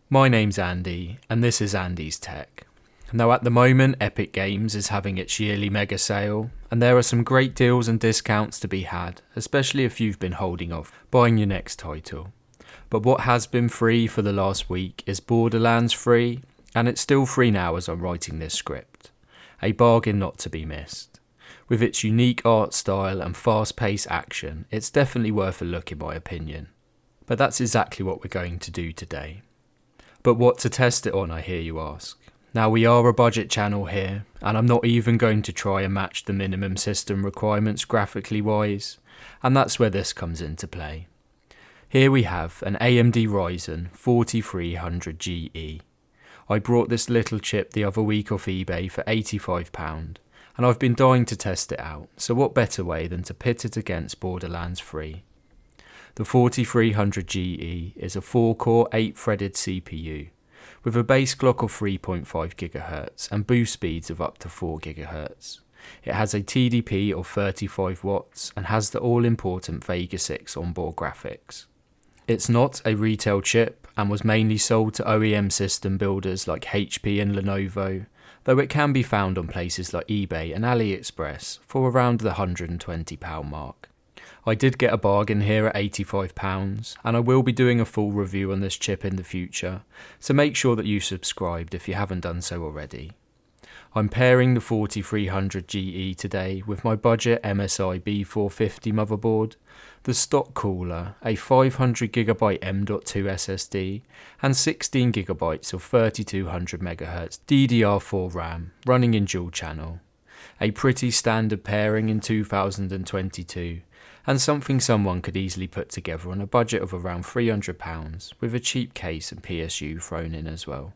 My name's Andy, and this is Andy's Tech. Now at the moment, Epic Games is having its yearly mega sale, and there are some great deals and discounts to be had, especially if you've been holding off buying your next title. But what has been free for the last week is Borderlands free, and it's still free now as I'm writing this script. A bargain not to be missed. With its unique art style and fast-paced action, it's definitely worth a look in my opinion. But that's exactly what we're going to do today. But what to test it on, I hear you ask. Now we are a budget channel here, and I'm not even going to try and match the minimum system requirements graphically wise, and that's where this comes into play. Here we have an AMD Ryzen 4300GE. I brought this little chip the other week off eBay for £85, and I've been dying to test it out, so what better way than to pit it against Borderlands 3. The 4300GE is a 4-core 8-threaded CPU, with a base clock of 3.5 GHz and boost speeds of up to 4 GHz. It has a TDP of 35 watts and has the all-important Vega 6 onboard graphics. It's not a retail chip and was mainly sold to OEM system builders like HP and Lenovo, though it can be found on places like eBay and AliExpress for around the £120 mark. I did get a bargain here at £85, and I will be doing a full review on this chip in the future, so make sure that you subscribed if you haven't done so already. I'm pairing the 4300GE today with my budget MSI B450 motherboard, the stock cooler, a 500GB M.2 SSD, and 16GB of 3200MHz DDR4 RAM running in dual channel. A pretty standard pairing in 2022, and something someone could easily put together on a budget of around £300 with a cheap case and PSU thrown in as well.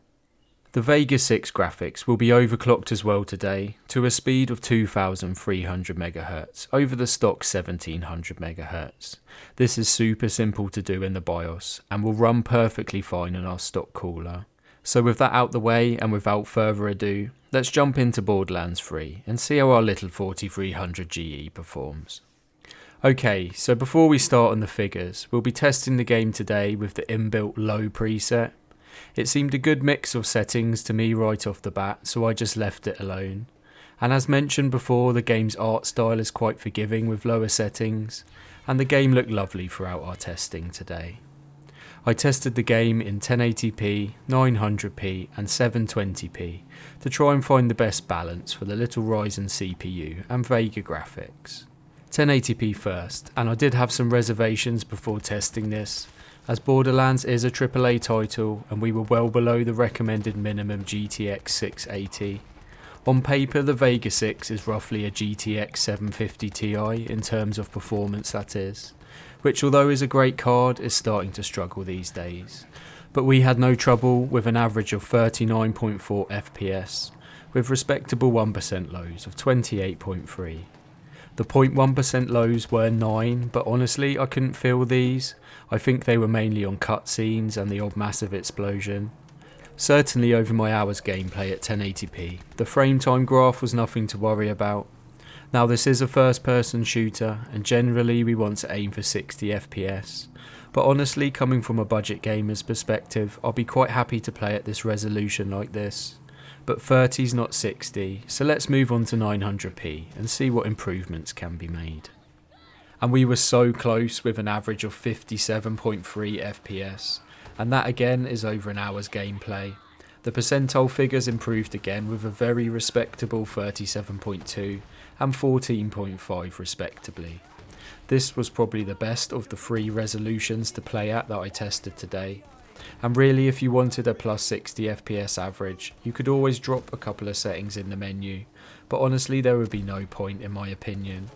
The Vega 6 graphics will be overclocked as well today to a speed of 2300MHz over the stock 1700MHz. This is super simple to do in the BIOS and will run perfectly fine on our stock cooler. So with that out the way and without further ado, let's jump into Borderlands 3 and see how our little 4300GE performs. Okay, so before we start on the figures, we'll be testing the game today with the inbuilt low preset. It seemed a good mix of settings to me right off the bat, so I just left it alone. And as mentioned before, the game's art style is quite forgiving with lower settings, and the game looked lovely throughout our testing today. I tested the game in 1080p, 900p and 720p to try and find the best balance for the little Ryzen CPU and Vega graphics. 1080p first, and I did have some reservations before testing this, as Borderlands is a AAA title and we were well below the recommended minimum GTX 680. On paper the Vega 6 is roughly a GTX 750 Ti in terms of performance that is, which although is a great card is starting to struggle these days. But we had no trouble with an average of 39.4 FPS, with respectable 1% lows of 28.3. The 0.1% lows were 9, but honestly I couldn't feel these. I think they were mainly on cutscenes and the odd massive explosion. Certainly over my hours gameplay at 1080p, the frame time graph was nothing to worry about. Now this is a first person shooter and generally we want to aim for 60 FPS, but honestly coming from a budget gamer's perspective I'll be quite happy to play at this resolution like this. But 30's not 60, so let's move on to 900p and see what improvements can be made. And we were so close with an average of 57.3 FPS, and that again is over an hour's gameplay. The percentile figures improved again with a very respectable 37.2 and 14.5 respectively. This was probably the best of the 3 resolutions to play at that I tested today. And really if you wanted a plus 60 FPS average, you could always drop a couple of settings in the menu, but honestly there would be no point in my opinion.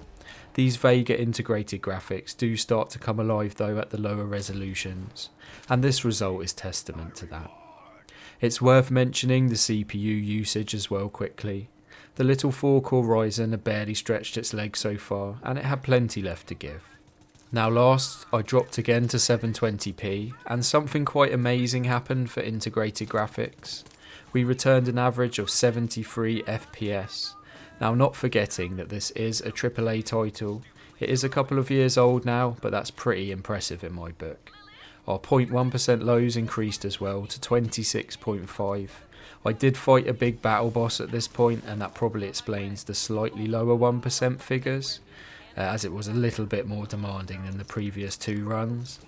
These Vega integrated graphics do start to come alive though at the lower resolutions, and this result is testament to that. It's worth mentioning the CPU usage as well quickly. The little 4-core Ryzen had barely stretched its legs so far, and it had plenty left to give. Now last, I dropped again to 720p, and something quite amazing happened for integrated graphics. We returned an average of 73 FPS. Now not forgetting that this is a AAA title, it is a couple of years old now, but that's pretty impressive in my book. Our 0.1% lows increased as well to 26.5. I did fight a big battle boss at this point, and that probably explains the slightly lower 1% figures, as it was a little bit more demanding than the previous 2 runs.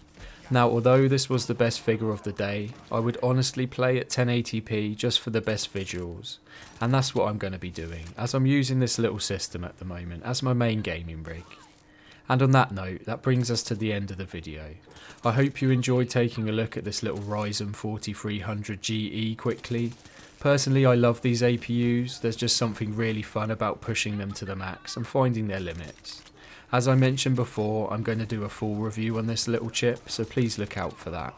Now, although this was the best figure of the day, I would honestly play at 1080p just for the best visuals, and that's what I'm going to be doing, as I'm using this little system at the moment as my main gaming rig. And on that note, that brings us to the end of the video. I hope you enjoyed taking a look at this little Ryzen 4300 GE quickly. Personally, I love these APUs. There's just something really fun about pushing them to the max and finding their limits. As I mentioned before, I'm going to do a full review on this little chip, so please look out for that.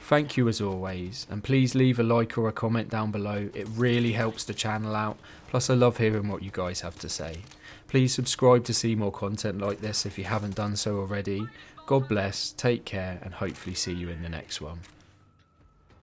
Thank you as always, and please leave a like or a comment down below. It really helps the channel out, plus I love hearing what you guys have to say. Please subscribe to see more content like this if you haven't done so already. God bless, take care, and hopefully see you in the next one.